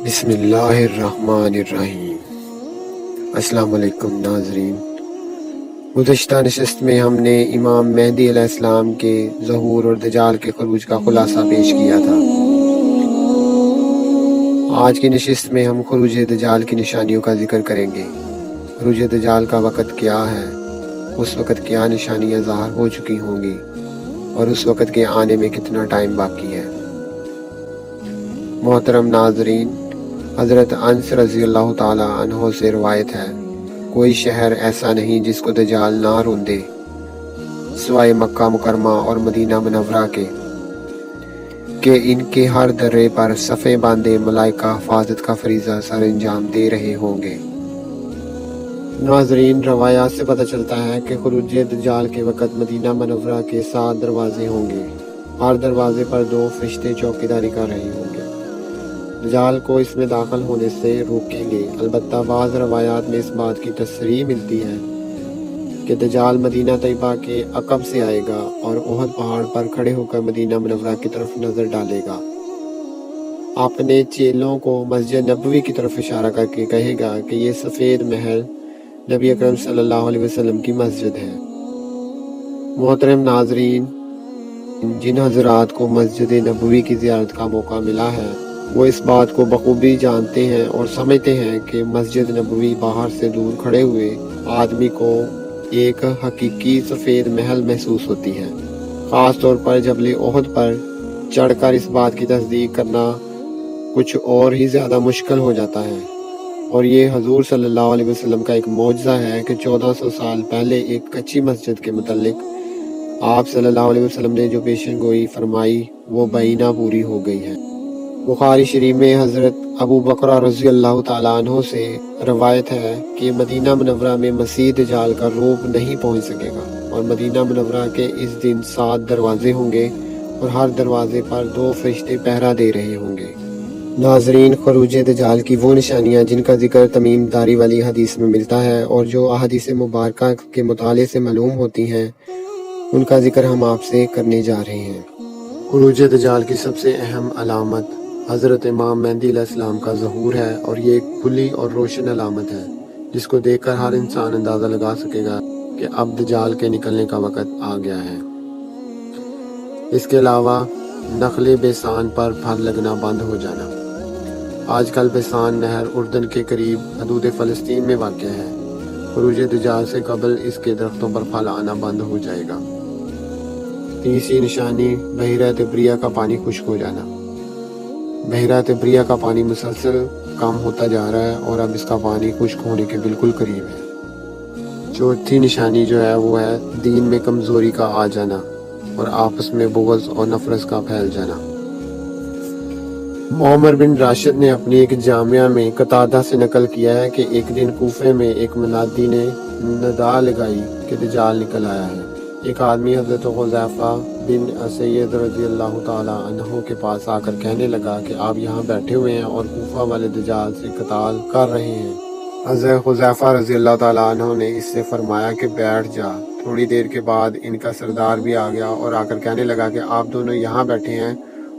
بسم اللہ الرحمن الرحیم۔ السلام علیکم ناظرین، گزشتہ نشست میں ہم نے امام مہدی علیہ السلام کے ظہور اور دجال کے خروج کا خلاصہ پیش کیا تھا۔ آج کی نشست میں ہم خروج دجال کی نشانیوں کا ذکر کریں گے۔ خروج دجال کا وقت کیا ہے، اس وقت کیا نشانیاں ظاہر ہو چکی ہوں گی اور اس وقت کے آنے میں کتنا ٹائم باقی ہے۔ محترم ناظرین، حضرت انس رضی اللہ تعالی عنہ سے روایت ہے، کوئی شہر ایسا نہیں جس کو دجال نہ روندے سوائے مکہ مکرمہ اور مدینہ منورہ کے، کہ ان کے ہر درے پر صفیں باندھے ملائکہ حفاظت کا فریضہ سر انجام دے رہے ہوں گے۔ ناظرین، روایات سے پتہ چلتا ہے کہ خروج دجال کے وقت مدینہ منورہ کے 7 دروازے ہوں گے، ہر دروازے پر 2 فرشتے چوکیداری کر رہے ہوں گے، دجال کو اس میں داخل ہونے سے روکیں گے۔ البتہ بعض روایات میں اس بات کی تصریح ملتی ہے کہ دجال مدینہ طیبہ کے عقب سے آئے گا اور احد پہاڑ پر کھڑے ہو کر مدینہ منورہ کی طرف نظر ڈالے گا، اپنے چیلوں کو مسجد نبوی کی طرف اشارہ کر کے کہے گا کہ یہ سفید محل نبی اکرم صلی اللہ علیہ وسلم کی مسجد ہے۔ محترم ناظرین، جن حضرات کو مسجد نبوی کی زیارت کا موقع ملا ہے وہ اس بات کو بخوبی جانتے ہیں اور سمجھتے ہیں کہ مسجد نبوی باہر سے دور کھڑے ہوئے آدمی کو ایک حقیقی سفید محل محسوس ہوتی ہے، خاص طور پر جبل احد پر چڑھ کر اس بات کی تصدیق کرنا کچھ اور ہی زیادہ مشکل ہو جاتا ہے۔ اور یہ حضور صلی اللہ علیہ وسلم کا ایک معجزہ ہے کہ 1400 سال پہلے ایک کچی مسجد کے متعلق آپ صلی اللہ علیہ وسلم نے جو پیشن گوئی فرمائی وہ بعینہ پوری ہو گئی ہے۔ بخاری شریف میں حضرت ابو بکر رضی اللہ تعالیٰ عنہ سے روایت ہے کہ مدینہ منورہ میں مسیح دجال کا روپ نہیں پہنچ سکے گا، اور مدینہ منورہ کے اس دن 7 دروازے ہوں گے اور ہر دروازے پر 2 فرشتے پہرا دے رہے ہوں گے۔ ناظرین، خروج دجال کی وہ نشانیاں جن کا ذکر تمیم داری والی حدیث میں ملتا ہے اور جو احادیث مبارکہ کے مطالعے سے معلوم ہوتی ہیں، ان کا ذکر ہم آپ سے کرنے جا رہے ہیں۔ خروج دجال کی سب سے اہم علامت حضرت امام مہدی علیہ السلام کا ظہور ہے، اور یہ ایک کھلی اور روشن علامت ہے جس کو دیکھ کر ہر انسان اندازہ لگا سکے گا کہ اب دجال کے نکلنے کا وقت آ گیا ہے۔ اس کے علاوہ نخل بیسان پر پھل لگنا بند ہو جانا۔ آج کل بیسان نہر اردن کے قریب حدود فلسطین میں واقع ہے۔ خروج دجال سے قبل اس کے درختوں پر پھل آنا بند ہو جائے گا۔ تیسری نشانی بحیرہ تبریہ کا پانی خشک ہو جانا۔ بحیرہ تبریہ کا پانی مسلسل کم ہوتا جا رہا ہے اور اب اس کا پانی خشک ہونے کے بالکل قریب ہے۔ چوتھی نشانی جو ہے وہ ہے دین میں کمزوری کا آ جانا اور آپس میں بغض اور نفرت کا پھیل جانا۔ معمر بن راشد نے اپنی ایک جامعہ میں قتادہ سے نقل کیا ہے کہ ایک دن کوفے میں ایک منادی نے ندا لگائی کہ دجال نکل آیا ہے۔ ایک آدمی حضرت حذیفہ بن اسید رضی اللہ تعالی عنہ کے پاس آ کر کہنے لگا کہ آپ یہاں بیٹھے ہوئے ہیں اور کوفہ والے دجال سے قتال کر رہے ہیں۔ حضرت حذیفہ رضی اللہ تعالی عنہ نے اس سے فرمایا کہ بیٹھ جا۔ تھوڑی دیر کے بعد ان کا سردار بھی آ گیا اور آ کر کہنے لگا کہ آپ دونوں یہاں بیٹھے ہیں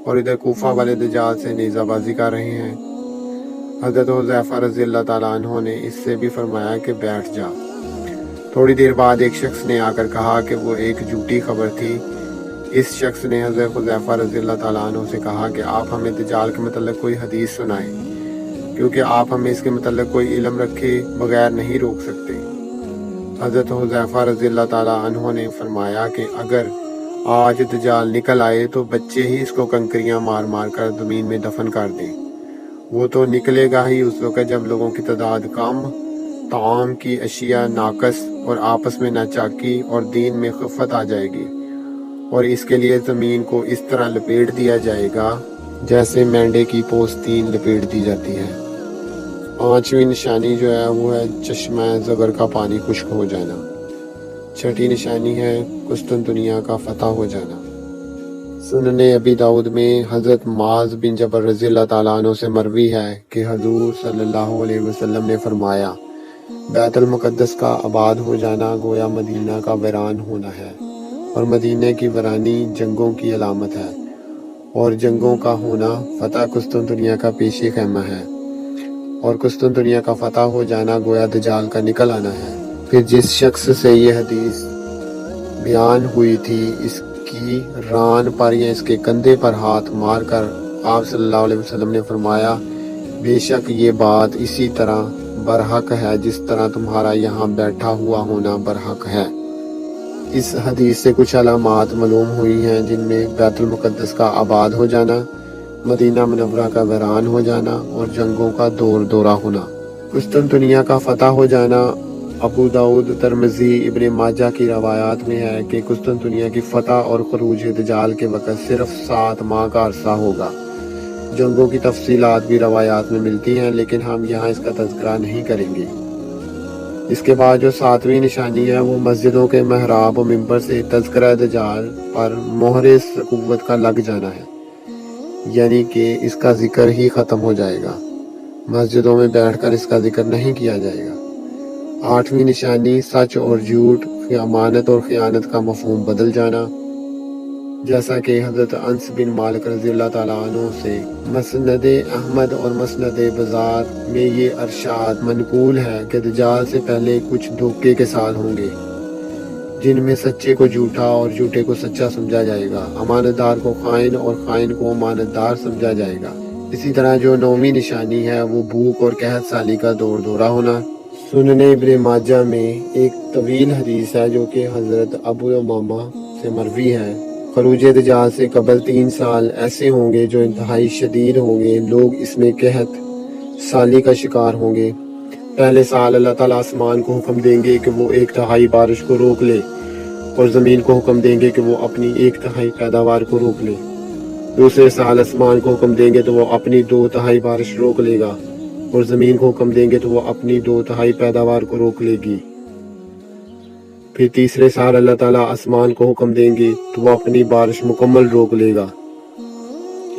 اور ادھر کوفہ والے دجال سے نیزہ بازی کر رہے ہیں۔ حضرت حذیفہ رضی اللہ تعالی عنہ نے اس سے بھی فرمایا کہ بیٹھ جا۔ تھوڑی دیر بعد ایک شخص نے آ کر کہا کہ وہ ایک جھوٹی خبر تھی۔ اس شخص نے حضرت حذیفہ رضی اللہ تعالیٰ عنہ سے کہا کہ آپ ہمیں دجال کے متعلق کوئی حدیث سنائیں، کیونکہ آپ ہمیں اس کے متعلق کوئی علم رکھے بغیر نہیں روک سکتے۔ حضرت حذیفہ رضی اللہ تعالیٰ عنہ نے فرمایا کہ اگر آج دجال نکل آئے تو بچے ہی اس کو کنکریاں مار مار کر زمین میں دفن کر دیں۔ وہ تو نکلے گا ہی اس وقت جب لوگوں کی تعداد کم، طعام کی اشیاء ناقص اور آپس میں ناچاکی اور دین میں خفت آ جائے گی، اور اس کے لیے زمین کو اس طرح لپیٹ دیا جائے گا جیسے مینڈے کی پوستین لپیٹ دی جاتی ہے۔ 5ویں نشانی جو ہے وہ ہے چشمہ زگر کا پانی خشک ہو جانا۔ 6ٹھی نشانی ہے قسطنطنیہ کا فتح ہو جانا۔ سنن ابی داؤد میں حضرت معاذ بن جبل رضی اللہ تعالیٰ عنہ سے مروی ہے کہ حضور صلی اللہ علیہ وسلم نے فرمایا، بیت المقدس کا آباد ہو جانا گویا مدینہ کا ویران ہونا ہے، اور مدینہ کی ویرانی جنگوں کی علامت ہے، اور جنگوں کا ہونا فتح قسطنطنیہ کا پیش خیمہ ہے۔ اور قسطنطنیہ کا فتح ہو جانا گویا دجال کا نکل آنا ہے۔ پھر جس شخص سے یہ حدیث بیان ہوئی تھی، اس کی ران پر یا اس کے کندھے پر ہاتھ مار کر آپ صلی اللہ علیہ وسلم نے فرمایا، بے شک یہ بات اسی طرح برحق ہے جس طرح تمہارا یہاں بیٹھا ہوا ہونا برحق ہے۔ اس حدیث سے کچھ علامات معلوم ہوئی ہیں، جن میں بیت المقدس کا آباد ہو جانا، مدینہ منورہ کا ویران ہو جانا اور جنگوں کا دورہ ہونا۔ قسطنطنیہ کا فتح ہو جانا ابو داؤد، ترمذی، ابن ماجہ کی روایات میں ہے کہ قسطنطنیہ کی فتح اور خروج دجال کے وقت صرف 7 ماہ کا عرصہ ہوگا۔ جنگوں کی تفصیلات بھی روایات میں ملتی ہیں، لیکن ہم یہاں اس کا تذکرہ نہیں کریں گے۔ اس کے بعد جو 7ویں نشانی ہے وہ مسجدوں کے محراب و منبر سے تذکرہ دجال پر مہر قوت کا لگ جانا ہے، یعنی کہ اس کا ذکر ہی ختم ہو جائے گا، مسجدوں میں بیٹھ کر اس کا ذکر نہیں کیا جائے گا۔ 8ویں نشانی سچ اور جھوٹ، امانت اور خیانت کا مفہوم بدل جانا، جیسا کہ حضرت انس بن مالک رضی اللہ تعالیٰ عنہ سے مسند احمد اور مسند بزار میں یہ ارشاد منقول ہے کہ دجال سے پہلے کچھ دھوکے کے سال ہوں گے، جن میں سچے کو جھوٹا اور جھوٹے کو سچا سمجھا جائے گا، امانت دار کو خائن اور خائن کو امانت دار سمجھا جائے گا۔ اسی طرح جو 9ویں نشانی ہے وہ بھوک اور قحط سالی کا دورہ ہونا۔ سنن ابن ماجہ میں ایک طویل حدیث ہے جو کہ حضرت ابو امامہ سے مروی ہے، خروج دجال سے قبل 3 سال ایسے ہوں گے جو انتہائی شدید ہوں گے، لوگ اس میں قحط سالی کا شکار ہوں گے۔ پہلے سال اللہ تعالیٰ آسمان کو حکم دیں گے کہ وہ 1/3 بارش کو روک لے، اور زمین کو حکم دیں گے کہ وہ اپنی 1/3 پیداوار کو روک لے۔ دوسرے سال آسمان کو حکم دیں گے تو وہ اپنی 2/3 بارش روک لے گا، اور زمین کو حکم دیں گے تو وہ اپنی 2/3 پیداوار کو روک لے گی۔ پھر تیسرے سال اللہ تعالیٰ آسمان کو حکم دیں گے تو وہ اپنی بارش مکمل روک لے گا،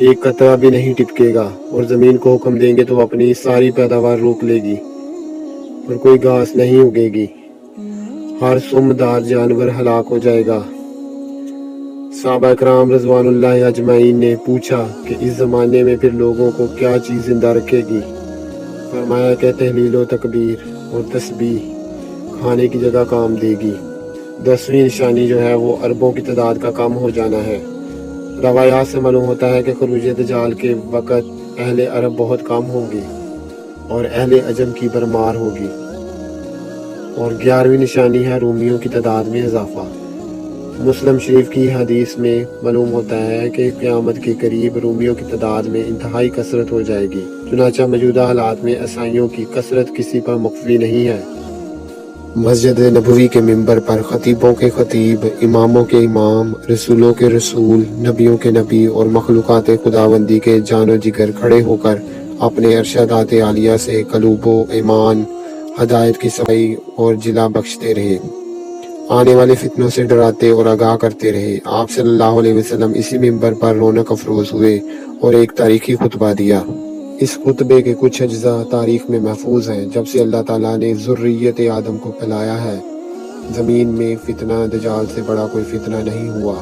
1 قطرہ بھی نہیں ٹپکے گا، اور زمین کو حکم دیں گے تو وہ اپنی ساری پیداوار روک لے گی، اور کوئی گھاس نہیں اگے گی، ہر سمدار جانور ہلاک ہو جائے گا۔ صحابہ اکرام رضوان اللہ اجمعین نے پوچھا کہ اس زمانے میں پھر لوگوں کو کیا چیز زندہ رکھے گی؟ فرمایا کہ تحلیل و تکبیر اور تسبیح کھانے کی جگہ کام دے گی۔ 10ویں نشانی جو ہے وہ عربوں کی تعداد کا کم ہو جانا ہے۔ روایات سے معلوم ہوتا ہے کہ خروج دجال کے وقت اہل عرب بہت کم ہوں گے اور اہل عجم کی بھرمار ہوگی۔ اور 11ویں نشانی ہے رومیوں کی تعداد میں اضافہ۔ مسلم شریف کی حدیث میں معلوم ہوتا ہے کہ قیامت کے قریب رومیوں کی تعداد میں انتہائی کثرت ہو جائے گی، چنانچہ موجودہ حالات میں عیسائیوں کی کثرت کسی پر مخفی نہیں ہے۔ مسجد نبوی کے منبر پر خطیبوں کے خطیب، اماموں کے امام، رسولوں کے رسول، نبیوں کے نبی اور مخلوقات خداوندی کے جان و جگر کھڑے ہو کر اپنے ارشادات عالیہ سے قلوب و ایمان، ہدایت کی صفائی اور جلا بخشتے رہے، آنے والے فتنوں سے ڈراتے اور آگاہ کرتے رہے۔ آپ صلی اللہ علیہ وسلم اسی منبر پر رونق افروز ہوئے اور ایک تاریخی خطبہ دیا۔ اس خطبے کے کچھ اجزاء تاریخ میں محفوظ ہیں۔ جب سے اللہ تعالیٰ نے ذریت آدم کو پھیلایا ہے، زمین میں فتنہ دجال سے بڑا کوئی فتنہ نہیں ہوا۔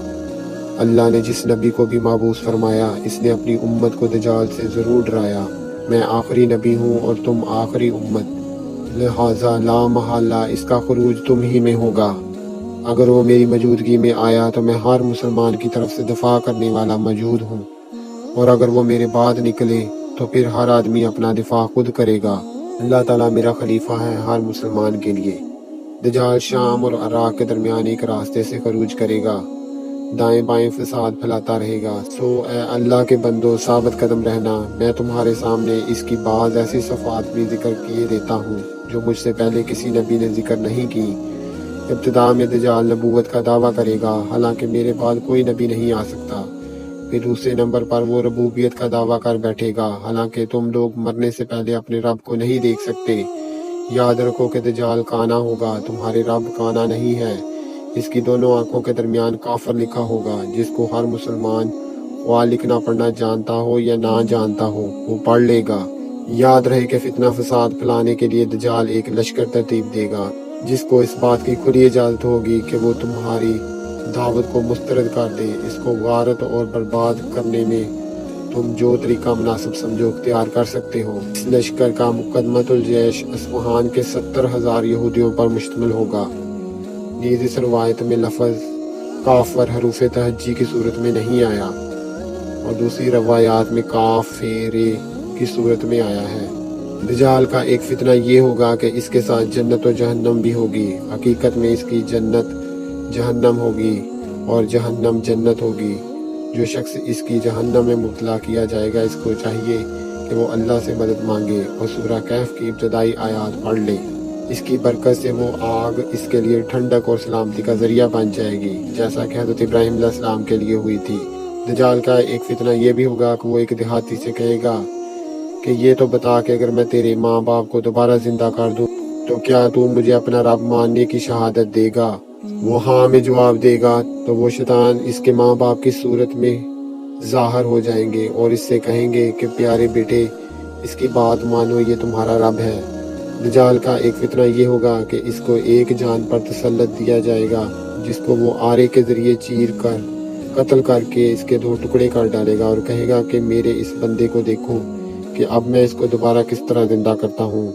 اللہ نے جس نبی کو بھی مبعوث فرمایا، اس نے اپنی امت کو دجال سے ضرور ڈرایا۔ میں آخری نبی ہوں اور تم آخری امت، لہذا لا محالہ اس کا خروج تم ہی میں ہوگا۔ اگر وہ میری موجودگی میں آیا تو میں ہر مسلمان کی طرف سے دفاع کرنے والا موجود ہوں، اور اگر وہ میرے بعد نکلے تو پھر ہر آدمی اپنا دفاع خود کرے گا۔ اللہ تعالیٰ میرا خلیفہ ہے ہر مسلمان کے لیے۔ دجال شام اور عراق کے درمیان ایک راستے سے خروج کرے گا، دائیں بائیں فساد پھیلاتا رہے گا۔ سو اے اللہ کے بندو، ثابت قدم رہنا۔ میں تمہارے سامنے اس کی بعض ایسی صفات بھی ذکر کیے دیتا ہوں جو مجھ سے پہلے کسی نبی نے ذکر نہیں کی۔ ابتدا میں دجال نبوت کا دعویٰ کرے گا، حالانکہ میرے بعد کوئی نبی نہیں آ سکتا۔ پھر دوسرے نمبر پر وہ ربوبیت کا دعویٰ کر بیٹھے گا، حالانکہ تم لوگ مرنے سے پہلے اپنے رب کو نہیں دیکھ سکتے۔ یاد رکھو کہ دجال کانا ہوگا، تمہارے رب کانا نہیں ہے۔ اس کی دونوں آنکھوں کے درمیان کافر لکھا ہوگا، جس کو ہر مسلمان خواہ لکھنا پڑھنا جانتا ہو یا نہ جانتا ہو وہ پڑھ لے گا۔ یاد رہے کہ فتنہ فساد پھیلانے کے لیے دجال ایک لشکر ترتیب دے گا، جس کو اس بات کی کھلی اجازت ہوگی کہ وہ تمہاری دعوت کو مسترد کر دے۔ اس کو غارت اور برباد کرنے میں تم جو طریقہ مناسب سمجھو اختیار کر سکتے ہو۔ اس لشکر کا مقدمۃ الجیش اصفہان کے 70,000 یہودیوں پر مشتمل ہوگا۔ نیز اس روایت میں لفظ کاف پر حروف تہجی کی صورت میں نہیں آیا اور دوسری روایات میں کاف رے کی صورت میں آیا ہے۔ دجال کا ایک فتنہ یہ ہوگا کہ اس کے ساتھ جنت و جہنم بھی ہوگی۔ حقیقت میں اس کی جنت جہنم ہوگی اور جہنم جنت ہوگی۔ جو شخص اس کی جہنم میں مبتلا کیا جائے گا، اس کو چاہیے کہ وہ اللہ سے مدد مانگے اور سورہ کہف کی ابتدائی آیات پڑھ لے۔ اس کی برکت سے وہ آگ اس کے لیے ٹھنڈک اور سلامتی کا ذریعہ بن جائے گی، جیسا کہ حضرت ابراہیم علیہ السلام کے لیے ہوئی تھی۔ دجال کا ایک فتنہ یہ بھی ہوگا کہ وہ ایک دیہاتی سے کہے گا کہ یہ تو بتا کہ اگر میں تیرے ماں باپ کو دوبارہ زندہ کر دوں تو کیا تو مجھے اپنا رب ماننے کی شہادت دے گا؟ وہ ہاں میں جواب دے گا تو وہ شیطان اس کے ماں باپ کی صورت میں ظاہر ہو جائیں گے اور اس سے کہیں گے کہ پیارے بیٹے، اس کی بات مانو، یہ تمہارا رب ہے۔ دجال کا ایک فتنہ یہ ہوگا کہ اس کو ایک جان پر تسلط دیا جائے گا جس کو وہ آرے کے ذریعے چیر کر قتل کر کے اس کے 2 ٹکڑے کر ڈالے گا اور کہے گا کہ میرے اس بندے کو دیکھو کہ اب میں اس کو دوبارہ کس طرح زندہ کرتا ہوں۔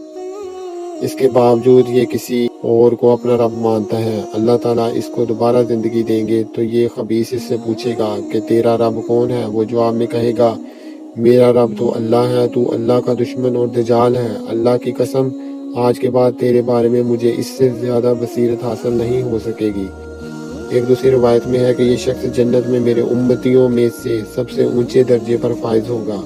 اس کے باوجود یہ کسی اور کو اپنا رب مانتا ہے، اللہ تعالیٰ اس کو دوبارہ زندگی دیں گے تو یہ خبیث اس سے پوچھے گا کہ تیرا رب کون ہے؟ وہ جواب میں کہے گا میرا رب تو اللہ ہے، تو اللہ کا دشمن اور دجال ہے۔ اللہ کی قسم، آج کے بعد تیرے بارے میں مجھے اس سے زیادہ بصیرت حاصل نہیں ہو سکے گی۔ ایک دوسری روایت میں ہے کہ یہ شخص جنت میں میرے امتیوں میں سے سب سے اونچے درجے پر فائز ہوگا۔